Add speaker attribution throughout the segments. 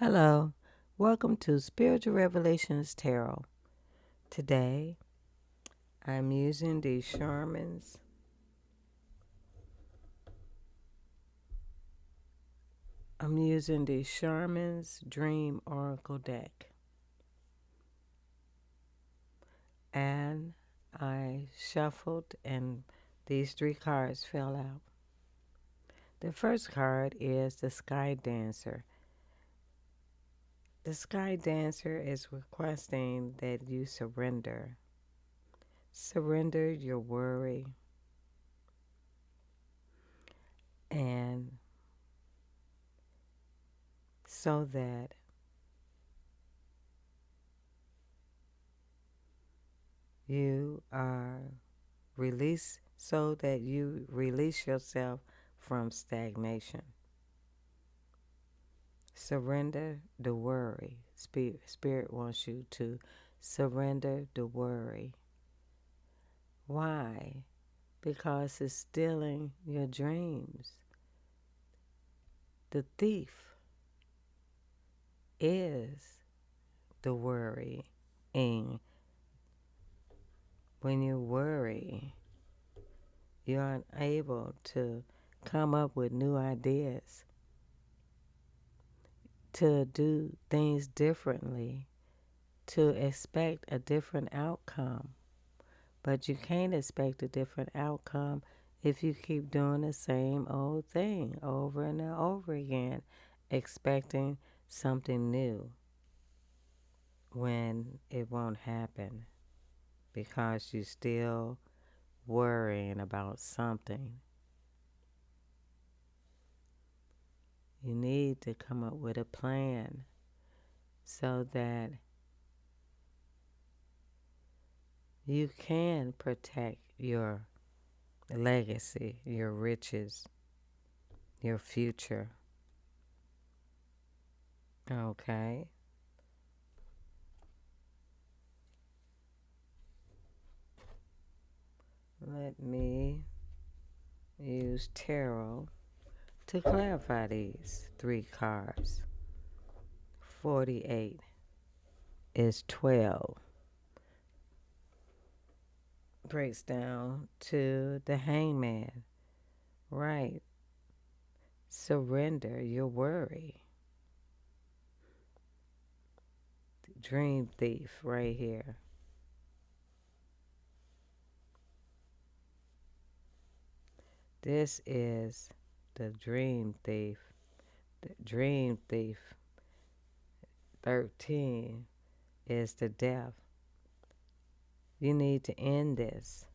Speaker 1: Hello, welcome to Spiritual Revelations Tarot. Today, I'm using the Charmin's. I'm using the Charmin's Dream Oracle deck, and I shuffled, and these three cards fell out. The first card is the Sky Dancer. The Sky Dancer is requesting that you surrender. Surrender your worry and so that you are you release yourself from stagnation. Surrender the worry. Spirit wants you to surrender the worry. Why? Because it's stealing your dreams. The thief is the worrying. When you worry, you're unable to come up with new ideas, to do things differently, to expect a different outcome. But you can't expect a different outcome if you keep doing the same old thing over and over again, expecting something new when it won't happen because you're still worrying about something. You need to come up with a plan so that you can protect your legacy, your riches, your future. Okay? Let me use tarot to clarify these three cards. 48 is 12. Breaks down to the hangman. Right. Surrender your worry. Dream thief right here. This is the dream thief. The dream thief 13 is the death. You need to end this.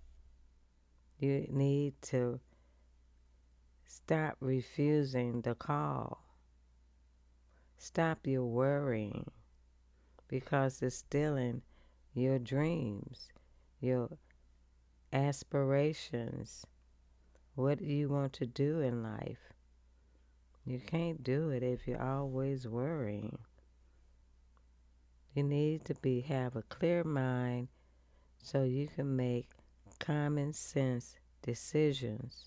Speaker 1: You need to stop refusing the call. Stop your worrying because it's stealing your dreams, your aspirations. What do you want to do in life? You can't do it if you're always worrying. You need to have a clear mind so you can make common sense decisions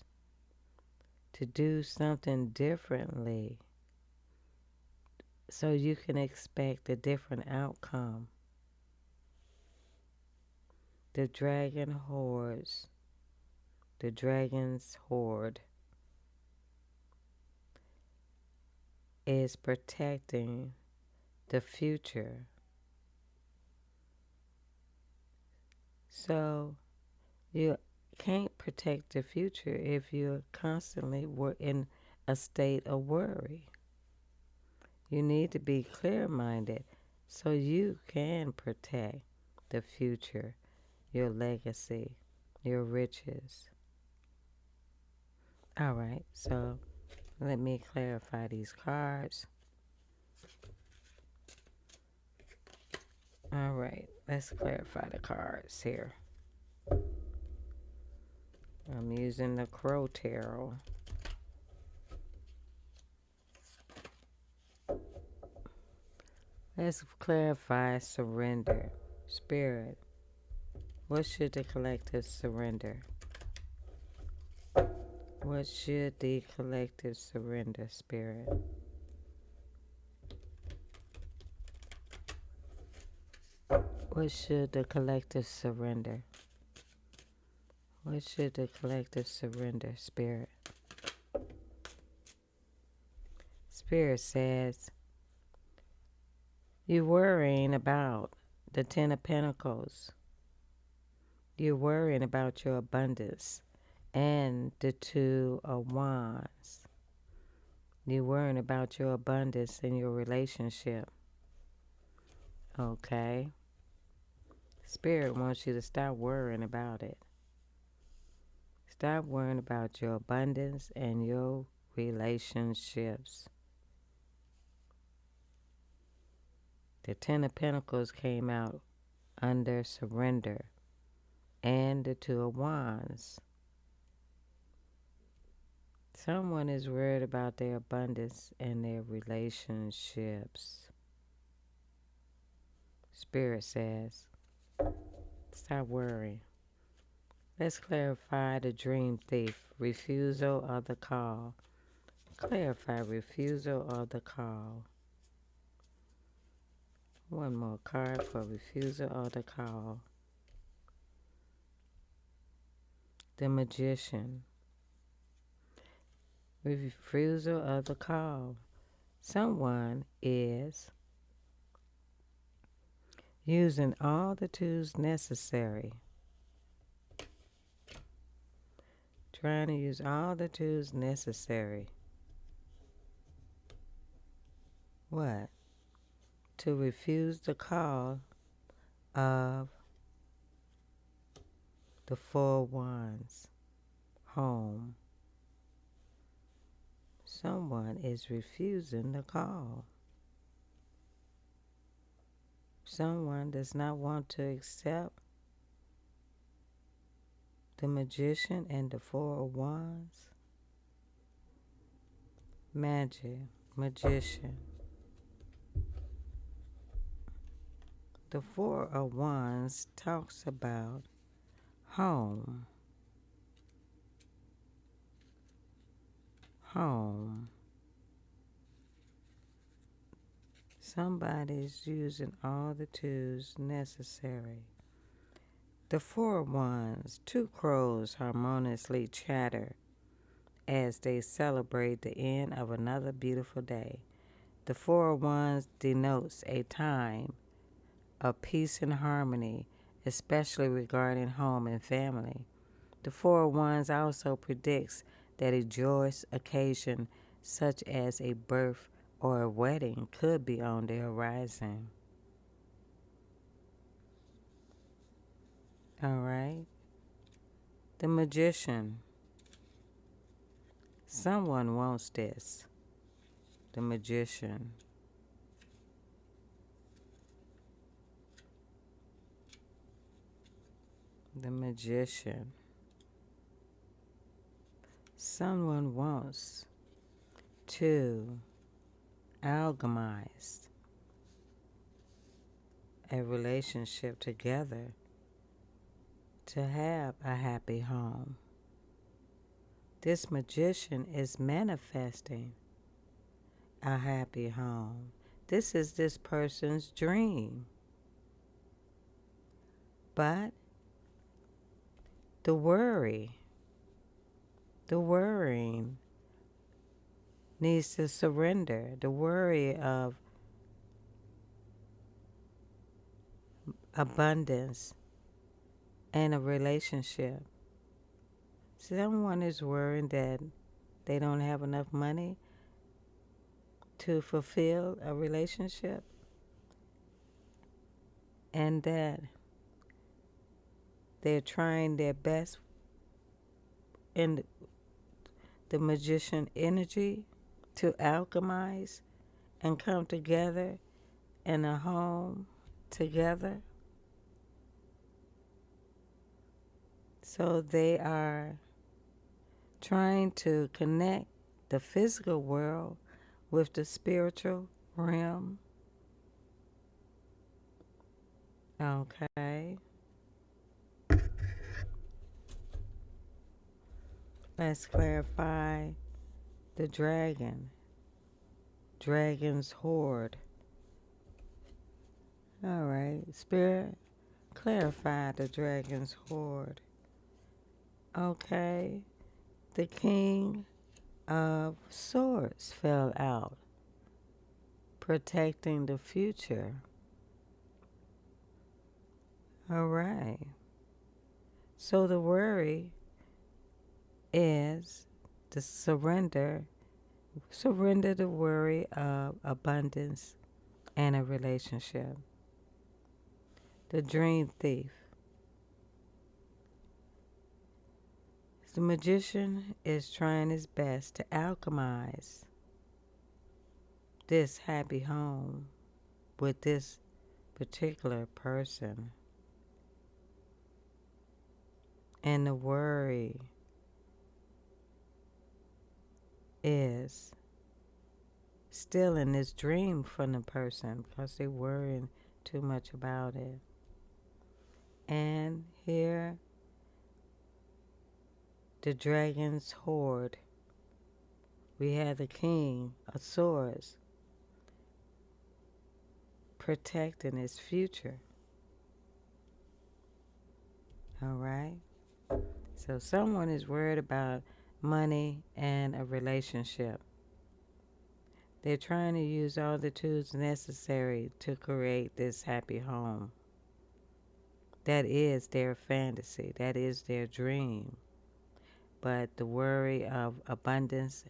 Speaker 1: to do something differently so you can expect a different outcome. The dragon's horde is protecting the future. So you can't protect the future if you're constantly in a state of worry. You need to be clear-minded so you can protect the future, your legacy, your riches. All right, so let me clarify these cards. All right, let's clarify the cards here. I'm using the Crow Tarot. Let's clarify surrender. Spirit, what should the collective surrender? What should the collective surrender, Spirit? What should the collective surrender? What should the collective surrender, Spirit? Spirit says, you're worrying about the Ten of Pentacles. You're worrying about your abundance and the Two of Wands. You're worrying about your abundance in your relationship. Okay? Spirit wants you to stop worrying about it. Stop worrying about your abundance and your relationships. The Ten of Pentacles came out under surrender and the Two of Wands. Someone is worried about their abundance and their relationships. Spirit says, stop worrying. Let's clarify the dream thief, refusal of the call. Clarify refusal of the call. One more card for refusal of the call. The Magician. Refusal of the call. Someone is using all the tools necessary. Trying to use all the tools necessary. What? To refuse the call of the Four Wands. Home. Someone is refusing the call. Someone does not want to accept the Magician and the Four of Wands. Magic, Magician. The Four of Wands talks about home. Home. Somebody's using all the tools necessary. The Four of Wands, two crows harmoniously chatter as they celebrate the end of another beautiful day. The Four of Wands denotes a time of peace and harmony, especially regarding home and family. The Four of Wands also predicts that a joyous occasion such as a birth or a wedding could be on the horizon. All right. The Magician. Someone wants this. The Magician. The Magician. Someone wants to alchemize a relationship together to have a happy home. This Magician is manifesting a happy home. This is this person's dream. But the worrying needs to surrender. The worry of abundance and a relationship. Someone is worrying that they don't have enough money to fulfill a relationship and that they're trying their best in the Magician energy to alchemize and come together in a home together. So they are trying to connect the physical world with the spiritual realm. Okay. Let's clarify the dragon. Dragon's horde. All right. Spirit, Clarify the dragon's hoard. Okay. The King of Swords fell out, protecting the future. All right. So the worry is to surrender the worry of abundance and a relationship. The dream thief. The magician is trying his best to alchemize this happy home with this particular person. And the worry is stealing this dream from the person because they're worrying too much about it. And here, the dragon's hoard. We have the King of Swords protecting his future. All right? So someone is worried about money and a relationship. They're trying to use all the tools necessary to create this happy home. That is their fantasy. That is their dream. But the worry of abundance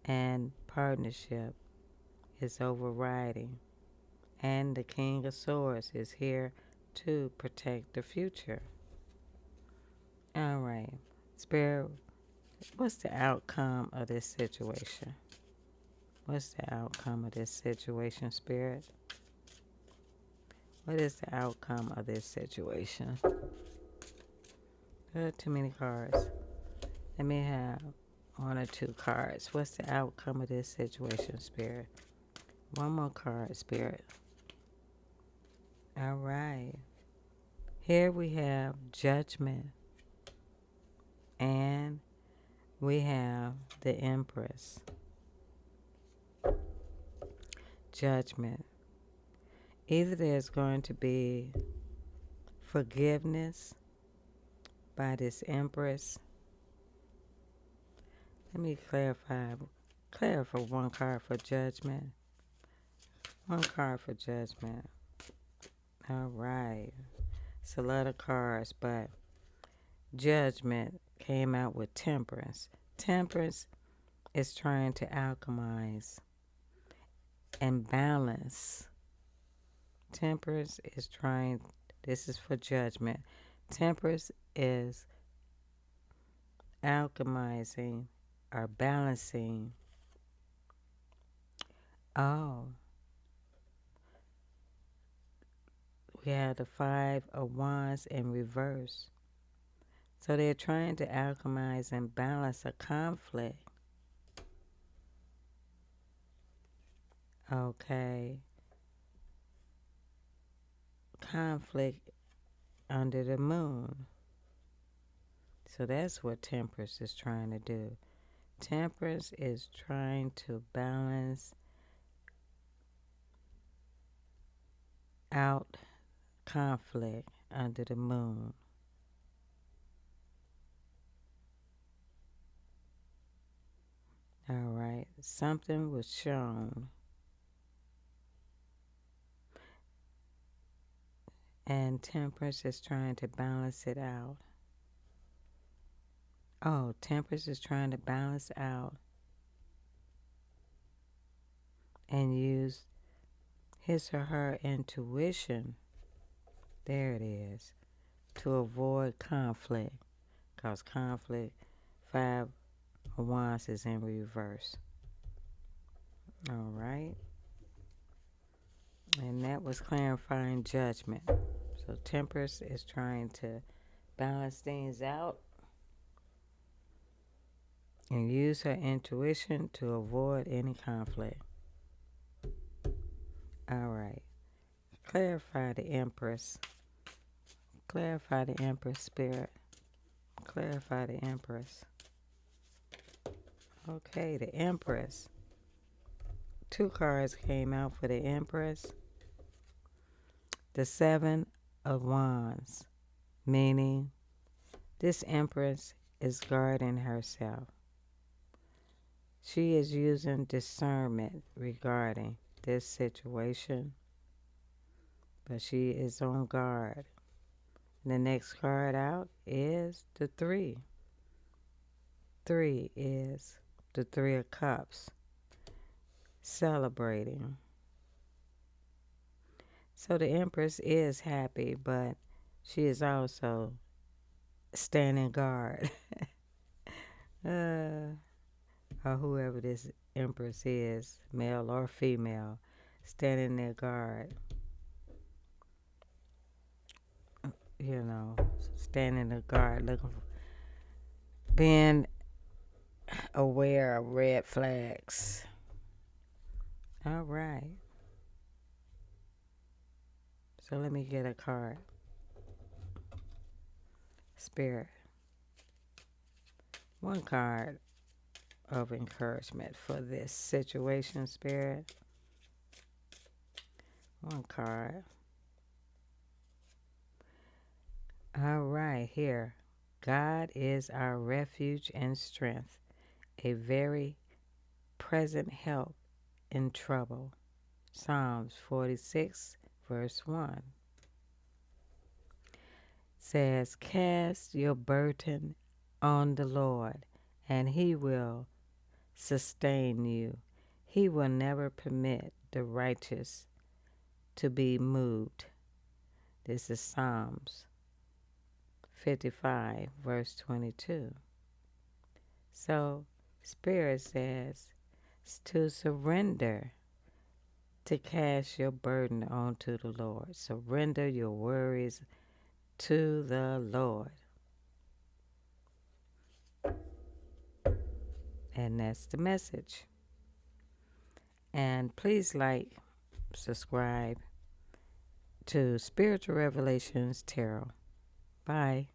Speaker 1: and partnership is overriding. And the King of Swords is here to protect the future. All right. Spirit, what's the outcome of this situation? What's the outcome of this situation, Spirit? What is the outcome of this situation? Too many cards. Let me have one or two cards. What's the outcome of this situation, Spirit? One more card, Spirit. All right. Here we have Judgment. And we have the Empress. Judgment. Either there's going to be forgiveness by this Empress. Let me clarify one card for Judgment. One card for Judgment. All right. It's a lot of cards, but Judgment came out with Temperance. Temperance is trying to alchemize and balance. Temperance is trying, this is for Judgment. Temperance is alchemizing or balancing. Oh, we have the Five of Wands in reverse. So they're trying to alchemize and balance a conflict. Okay. Conflict under the moon. So that's what Temperance is trying to do. Temperance is trying to balance out conflict under the moon. All right. Something was shown. And Temperance is trying to balance it out. Oh, Temperance is trying to balance out and use his or her intuition. There it is. To avoid conflict. Because conflict, Five of Wands is in reverse. All right. And that was clarifying Judgment. So Temperance is trying to balance things out and use her intuition to avoid any conflict. All right. Clarify the Empress. Clarify the Empress, Spirit. Clarify the Empress. Okay, the Empress. Two cards came out for the Empress. The Seven of Wands, meaning this Empress is guarding herself. She is using discernment regarding this situation, but she is on guard. The next card out is the 3. 3 is the 3 of Cups, celebrating. So the Empress is happy, but she is also standing guard. Or whoever this Empress is, male or female, standing their guard. You know, standing their guard, looking for, being aware of red flags. All right. So let me get a card. Spirit. One card of encouragement for this situation, Spirit. One card. All right, here. God is our refuge and strength, a very present help in trouble. Psalms 46, verse 1 says, cast your burden on the Lord, and he will sustain you. He will never permit the righteous to be moved. This is Psalms 55, verse 22. So, Spirit says to surrender, to cast your burden onto the Lord. Surrender your worries to the Lord. And that's the message. And please like, subscribe to Spiritual Revelations Tarot. Bye.